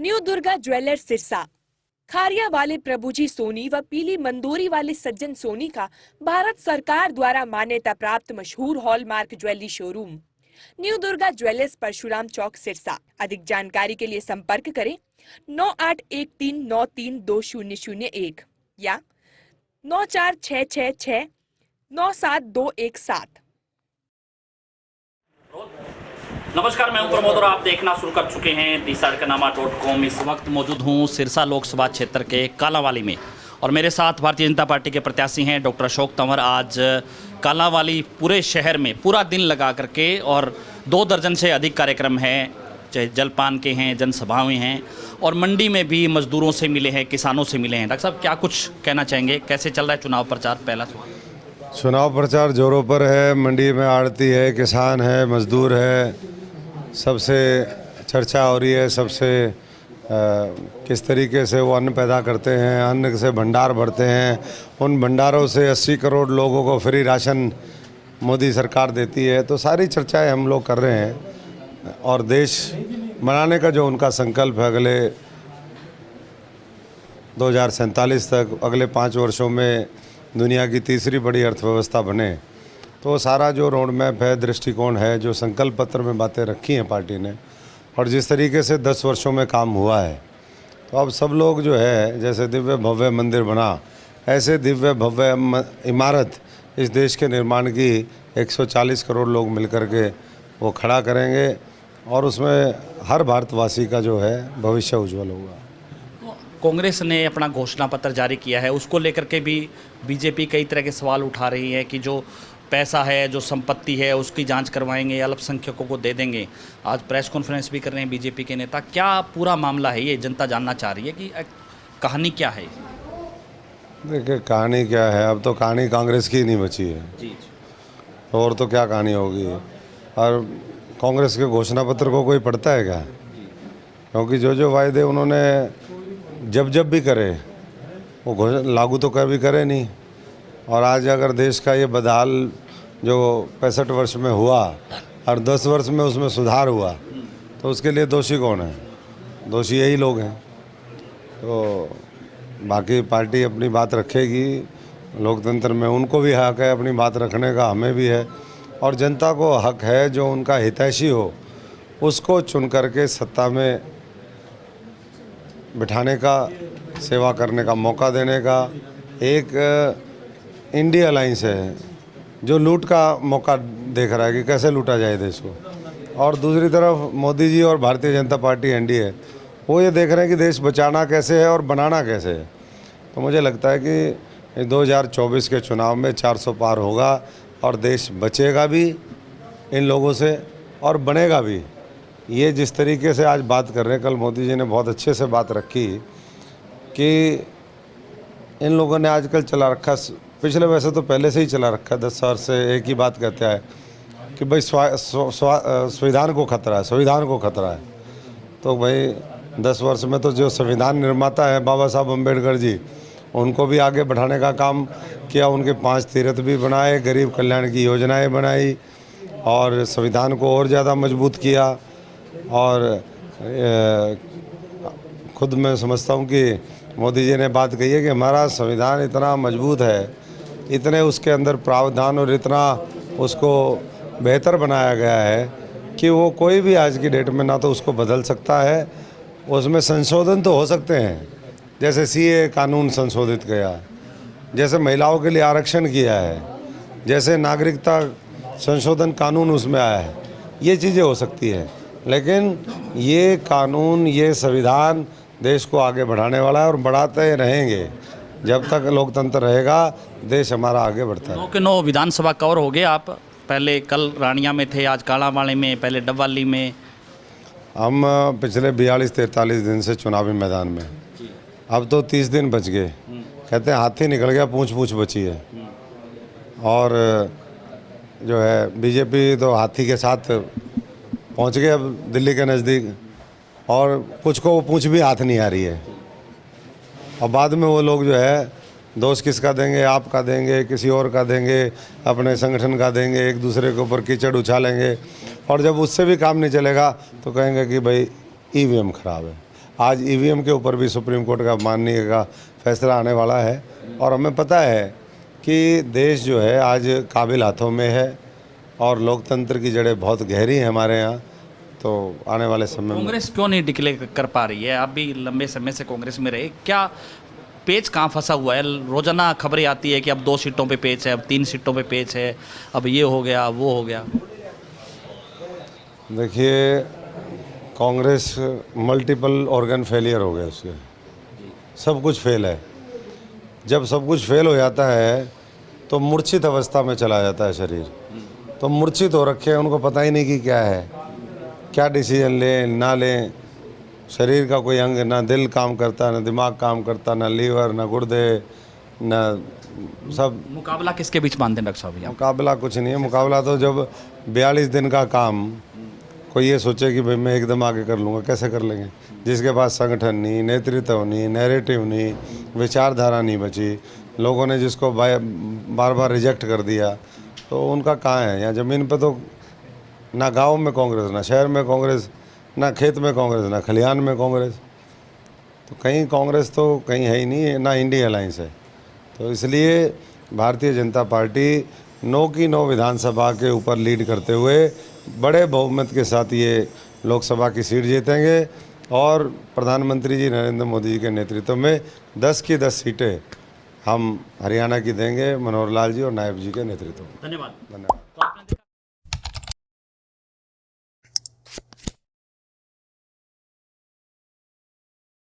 New Durga jewellers Sirsa. Khariya वाले प्रभुजी सोनी व पीली मंदोरी वाले सज्जन सोनी का भारत सरकार द्वारा मान्यता प्राप्त मशहूर hallmark jewellery showroom new Durga jewellers Parshuram Chowk Sirsa. अधिक जानकारी के लिए संपर्क करें 9813932001 या 9466697217। नमस्कार, मैं हूं प्रमोद और आप देखना शुरू कर चुके हैं दिशारकनामा.com। इस वक्त मौजूद हूं सिरसा लोकसभा क्षेत्र के कालांवाली में और मेरे साथ भारतीय जनता पार्टी के प्रत्याशी हैं डॉक्टर अशोक तंवर। आज कालांवाली पूरे शहर में पूरा दिन लगा करके और 2 दर्जन से अधिक कार्यक्रम हैं, चाहे जलपान के हैं, जनसभाएं हैं और मंडी में भी मजदूरों से मिले हैं, किसानों से मिले हैं। डॉक्टर साहब, क्या कुछ कहना चाहेंगे, कैसे चल रहा है चुनाव प्रचार? पहला सवाल। चुनाव प्रचार जोरों पर है। मंडी में आड़ती है, किसान है, मजदूर है, सबसे चर्चा हो रही है। सबसे किस तरीके से वो अन्न पैदा करते हैं, अन्न से भंडार भरते हैं। उन भंडारों से 80 करोड़ लोगों को फ्री राशन मोदी सरकार देती है। तो सारी चर्चाएं हम लोग कर रहे हैं और देश बनाने का जो उनका संकल्प है, अगले 2047 तक, अगले 5 वर्षों में दुनिया की तीसरी बड़ी अर्थव्यवस्था बने, तो सारा जो रोड मैप है, दृष्टिकोण है, जो संकल्प पत्र में बातें रखी हैं पार्टी ने और जिस तरीके से 10 वर्षों में काम हुआ है, तो अब सब लोग जो है, जैसे दिव्य भव्य मंदिर बना, ऐसे दिव्य भव्य इमारत इस देश के निर्माण की 140 करोड़ लोग मिलकर के वो खड़ा करेंगे और उसमें हर भारतवासी का जो है भविष्य उज्जवल होगा। कांग्रेस ने अपना घोषणा पत्र जारी किया है, उसको लेकर के भी बीजेपी कई तरह के सवाल उठा रही है कि जो पैसा है, जो संपत्ति है, उसकी जांच करवाएंगे, अल्पसंख्यकों को दे देंगे। आज प्रेस कॉन्फ्रेंस भी कर रहे हैं बीजेपी के नेता। क्या पूरा मामला है, ये जनता जानना चाह रही है कि कहानी क्या है? देखिए, कहानी क्या है, अब तो कहानी कांग्रेस की नहीं बची है जी। और तो क्या कहानी होगी। और कांग्रेस के घोषणा पत्र को कोई पढ़ता है क्या? क्योंकि जो वायदे उन्होंने जब भी करे वो लागू तो कभी करे नहीं। और आज अगर देश का ये बदहाल जो 65 वर्ष में हुआ और 10 वर्ष में उसमें सुधार हुआ, तो उसके लिए दोषी कौन है? दोषी यही लोग हैं। तो बाकी पार्टी अपनी बात रखेगी, लोकतंत्र में उनको भी हक है अपनी बात रखने का, हमें भी है। और जनता को हक है जो उनका हितैषी हो उसको चुन करके सत्ता में बिठाने का, सेवा करने का मौका देने का। एक इंडिया अलायंस है जो लूट का मौका देख रहा है कि कैसे लूटा जाए देश को, और दूसरी तरफ मोदी जी और भारतीय जनता पार्टी एनडीए वो ये देख रहे हैं कि देश बचाना कैसे है और बनाना कैसे है। तो मुझे लगता है कि 2024 के चुनाव में 400 पार होगा और देश बचेगा भी इन लोगों से और बनेगा भी। ये जिस तरीके से आज बात कर रहे हैं, कल मोदी जी ने बहुत अच्छे से बात रखी कि इन लोगों ने आजकल चला रखा, पिछले वैसे तो पहले से ही चला रखा, 10 साल से एक ही बात कहते हैं कि भाई संविधान को खतरा है, संविधान को खतरा है। तो भाई 10 वर्ष में तो जो संविधान निर्माता है बाबा साहब अम्बेडकर जी, उनको भी आगे बढ़ाने का काम किया। उनके 5 तीर्थ भी बनाए, गरीब कल्याण की योजनाएं बनाई और संविधान को और ज़्यादा मजबूत किया। और खुद मैं समझता हूँ कि मोदी जी ने बात कही है कि हमारा संविधान इतना मजबूत है, इतने उसके अंदर प्रावधान और इतना उसको बेहतर बनाया गया है कि वो कोई भी आज की डेट में ना तो उसको बदल सकता है, उसमें संशोधन तो हो सकते हैं, जैसे सीए कानून संशोधित किया, जैसे महिलाओं के लिए आरक्षण किया है, जैसे नागरिकता संशोधन कानून उसमें आया है। ये चीज़ें हो सकती हैं, लेकिन ये कानून, ये संविधान देश को आगे बढ़ाने वाला है और बढ़ाते रहेंगे। जब तक लोकतंत्र रहेगा देश हमारा आगे बढ़ता है। 9 के 9 विधानसभा कवर हो गए आप? पहले कल रानिया में थे, आज कालांवाली में, पहले डबवाली में। हम पिछले 42-43 दिन से चुनावी मैदान में, अब तो 30 दिन बच गए। कहते हैं हाथी निकल गया, पूँछ बची है। और जो है बीजेपी तो हाथी के साथ पहुंच गए अब दिल्ली के नज़दीक, और कुछ को वो पूँछ भी हाथ नहीं आ रही है। और बाद में वो लोग जो है दोष किसका देंगे? आपका देंगे, किसी और का देंगे, अपने संगठन का देंगे, एक दूसरे के ऊपर कीचड़ उछालेंगे। और जब उससे भी काम नहीं चलेगा तो कहेंगे कि भाई ईवीएम खराब है। आज ईवीएम के ऊपर भी सुप्रीम कोर्ट का माननीय का फैसला आने वाला है और हमें पता है कि देश जो है आज काबिल हाथों में है और लोकतंत्र की जड़ें बहुत गहरी हैं हमारे यहाँ। तो आने वाले समय में कांग्रेस क्यों नहीं डिक्लेयर कर पा रही है? आप भी लंबे समय से कांग्रेस में रहे, क्या पेच कहाँ फंसा हुआ है? रोजाना खबरें आती है कि अब 2 सीटों पे पेच है, अब 3 सीटों पे पेच है, अब ये हो गया, वो हो गया। देखिए, कांग्रेस मल्टीपल ऑर्गन फेलियर हो गया उसके, सब कुछ फेल है। जब सब कुछ फेल हो जाता है तो मूर्छित अवस्था में चला जाता है शरीर। तो मूर्छित हो रखे हैं, उनको पता ही नहीं कि क्या है, क्या डिसीजन लें ना लें। शरीर का कोई अंग, ना दिल काम करता, ना दिमाग काम करता, ना लीवर, ना गुर्दे, ना सब। मुकाबला किसके बीच मानते हैं डॉक्टर साहब ये? मुकाबला कुछ नहीं है। मुकाबला तो जब 42 दिन का काम कोई ये सोचे कि भाई मैं एकदम आगे कर लूँगा, कैसे कर लेंगे? जिसके पास संगठन नहीं, नेतृत्व नहीं, नैरेटिव नहीं, विचारधारा नहीं बची, लोगों ने जिसको बार बार रिजेक्ट कर दिया, तो उनका कहाँ है? यहाँ ज़मीन पे तो ना गांव में कांग्रेस, ना शहर में कांग्रेस, ना खेत में कांग्रेस, ना खलिहान में कांग्रेस। तो कहीं कांग्रेस तो कहीं है ही नहीं, ना इंडिया अलायंस है। तो इसलिए भारतीय जनता पार्टी 9 की 9 विधानसभा के ऊपर लीड करते हुए बड़े बहुमत के साथ ये लोकसभा की सीट जीतेंगे और प्रधानमंत्री जी नरेंद्र मोदी जी के नेतृत्व में 10 की 10 सीटें हम हरियाणा की देंगे, मनोहर लाल जी और नायब जी के नेतृत्व में। धन्यवाद। धन्यवाद।